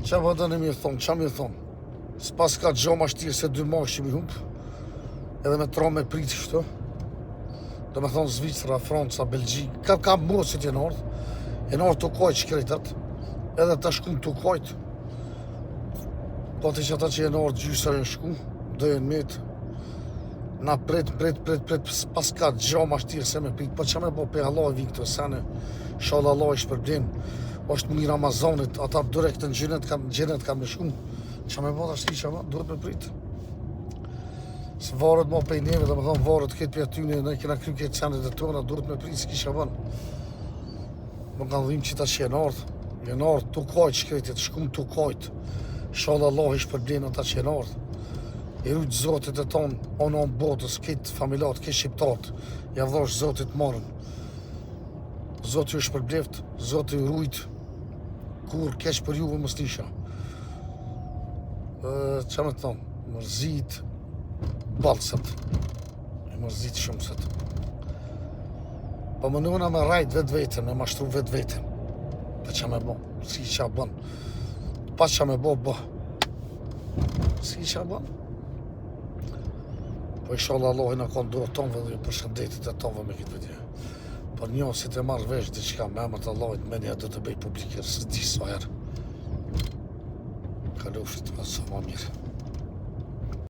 Qa vëdëni mi thonë, qa mi thonë? S'pas ka gjo ma shtirë se 2 muaj që mi humpë, edhe me tro me pritë kështu. Do me thonë Zvicra, Franca, Belgjik, ka mbrësit e nordë të kojtë shkretat, edhe të shkun të kojtë. Po të që ata që e nordë gjysa e shku, dojën metë. Na pret, pas ka gjo ma shtirë se me pritë, po që me bo pe Allah e viktë, sene, shalë Allah e shpërblen, është mëni Ramazanit, ata direkt në gjenet kam me shku, që me bo të ashti që duhet me pritë. Së varët ma pej neve, dhe me thonë varët këtë për atyne, ne kena kry këtë senet e tona, duhet me pritë, s'kisha vënë. Më kanë dhim që ta që e nardë të kajtë shkretit, shkum të kajtë, shalë Allah e shpërblen ata që e nardë. I rujtë zotit e tonë, onë botës, këtë familjatë, këtë shqiptatë, javdhosh zotit marën. Zotit ju shpërbleft, zotit ju rujtë, kur keq për juve mës nisha. Qa me thonë, mërzit balsët, e mërzit shumësët. Po më nëna me rajt vetë vetën, me mashtru vetë vetën. Dhe qa me bo, si qa bën. Pas qa me bo, si qa bën. Po inshallah Allah na kanë dorë tonë dhe përshëndetit e tonë me këtë video. Po një si të marrë vesh diçka me emër të Allahit, menja do të bëj publikër së di sa herë. Kalofshit, sa më mirë.